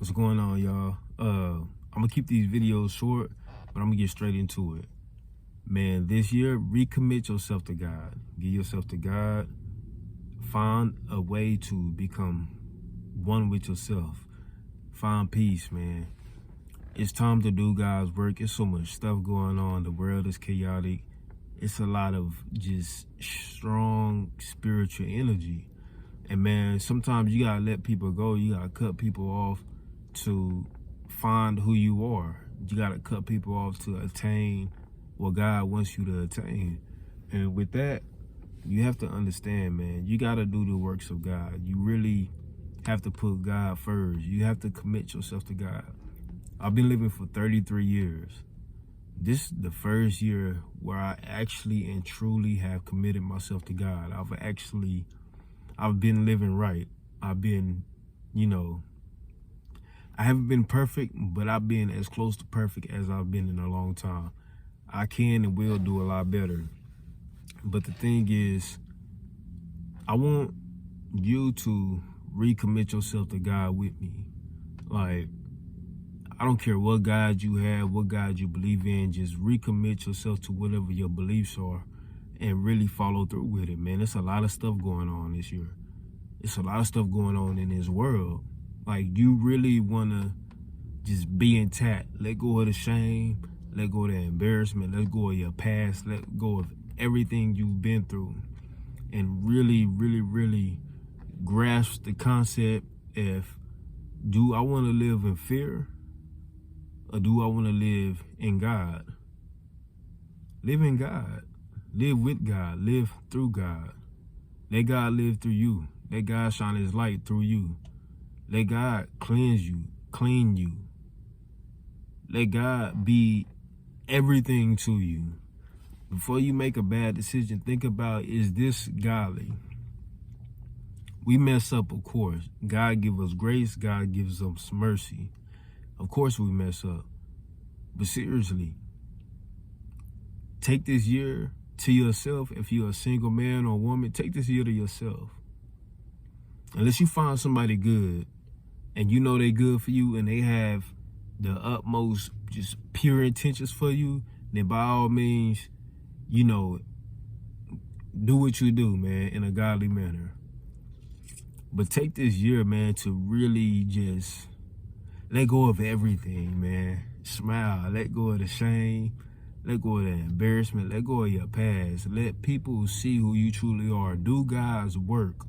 What's going on, y'all? I'm gonna keep these videos short, but I'm gonna get straight into it. Man, this year, recommit yourself to God. Give yourself to God. Find a way to become one with yourself. Find peace, man. It's time to do God's work. There's so much stuff going on. The world is chaotic. It's a lot of just strong spiritual energy. And man, sometimes you gotta let people go. You gotta cut people off to find who you are. You gotta cut people off to attain what God wants you to attain. And with that, you have to understand, man, you gotta do the works of God. You really have to put God first. You have to commit yourself to God. I've been living for 33 years. This is the first year where I actually and truly have committed myself to God. I've been living right. I've been, I haven't been perfect, but I've been as close to perfect as I've been in a long time. I can and will do a lot better. But the thing is, I want you to recommit yourself to God with me. Like, I don't care what God you have, what God you believe in, just recommit yourself to whatever your beliefs are and really follow through with it, man. There's a lot of stuff going on this year. It's a lot of stuff going on in this world. Like, you really want to just be intact. Let go of the shame. Let go of the embarrassment. Let go of your past. Let go of everything you've been through. And really, really, really grasp the concept of, do I want to live in fear? Or do I want to live in God? Live in God. Live with God. Live through God. Let God live through you. Let God shine his light through you. Let God cleanse you, clean you. Let God be everything to you. Before you make a bad decision, think about, is this godly? We mess up, of course. God gives us grace. God gives us mercy. Of course we mess up. But seriously, take this year to yourself. If you're a single man or woman, take this year to yourself. Unless you find somebody good and you know they're good for you and they have the utmost just pure intentions for you, then by all means, do what you do, man, in a godly manner. But take this year, man, to really just let go of everything, man. Smile. Let go of the shame. Let go of the embarrassment. Let go of your past. Let people see who you truly are. Do God's work.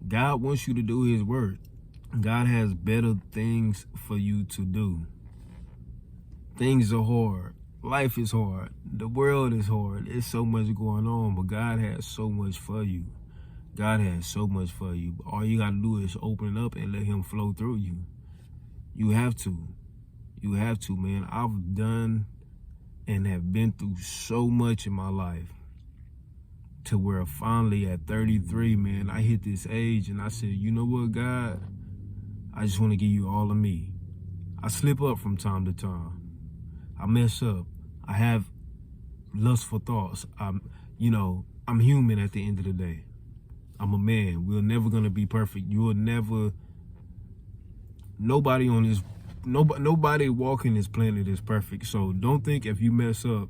God wants you to do his work. God has better things for you to do. Things are hard. Life is hard. The world is hard. There's so much going on, but God has so much for you. God has so much for you. All you got to do is open up and let him flow through you. You have to. You have to, man. I've done and have been through so much in my life to where finally at 33, man, I hit this age and I said, you know what, God? I just want to give you all of me. I slip up from time to time. I mess up. I have lustful thoughts. I'm human at the end of the day. I'm a man. We're never going to be perfect. Nobody walking this planet is perfect. So don't think if you mess up,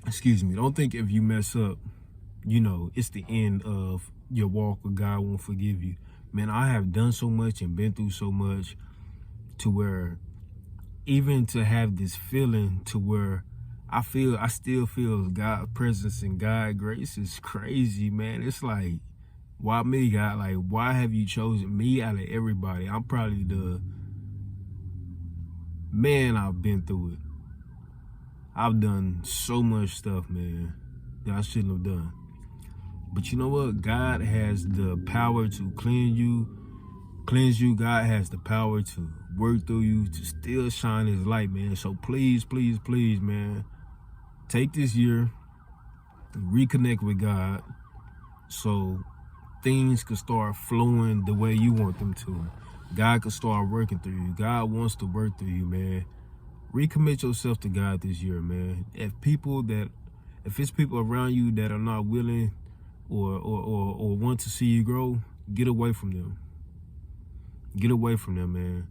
don't think if you mess up, it's the end of your walk or God won't forgive you. Man, I have done so much and been through so much to where even to have this feeling to where I still feel God's presence and God's grace is crazy, man. It's like, why me, God? Like, why have you chosen me out of everybody? I'm probably I've been through it. I've done so much stuff, man, that I shouldn't have done. But you know what? God has the power to cleanse you. God has the power to work through you, to still shine his light, man. So please, please, please, man, take this year, reconnect with God so things can start flowing the way you want them to. God can start working through you. God wants to work through you, man. Recommit yourself to God this year, man. If it's people around you that are not willing or want to see you grow, get away from them. Get away from them, man.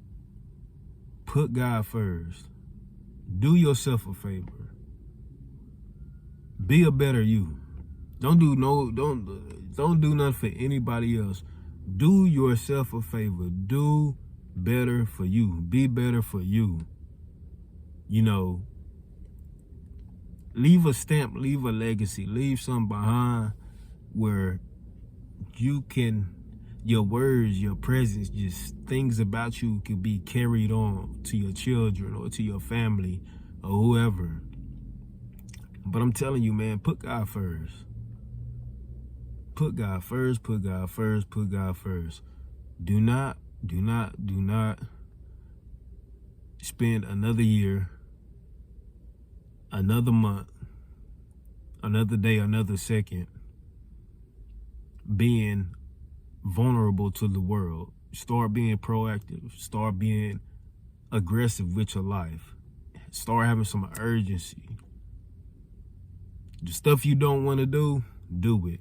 Put God first. Do yourself a favor. Be a better you. Don't do nothing for anybody else. Do yourself a favor. Do better for you. Be better for you. You know, leave a stamp, leave a legacy, leave something behind where you can, your words, your presence, just things about you could be carried on to your children or to your family or whoever. But I'm telling you, man, put God first. Put God first, put God first, put God first. Do not spend another year, another month, another day, another second being vulnerable to the world. Start being proactive. Start being aggressive with your life. Start having some urgency. The stuff you don't want to do it.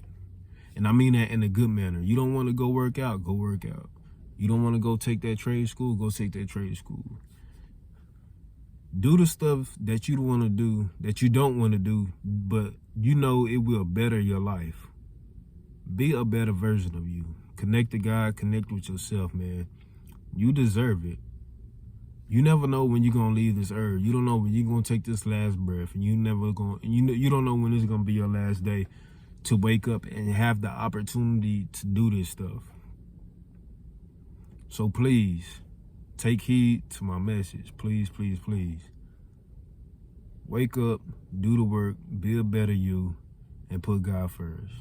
And I mean that in a good manner. You don't want to go work out, go work out. You don't want to go take that trade school, go take that trade school. Do the stuff that you want to do, that you don't want to do, but you know it will better your life. Be a better version of you. Connect to God, connect with yourself, man. You deserve it. You never know when you're going to leave this earth. You don't know when you're going to take this last breath. And you don't know when it's going to be your last day to wake up and have the opportunity to do this stuff. So please, take heed to my message. Please, please, please. Wake up, do the work, be a better you, and put God first.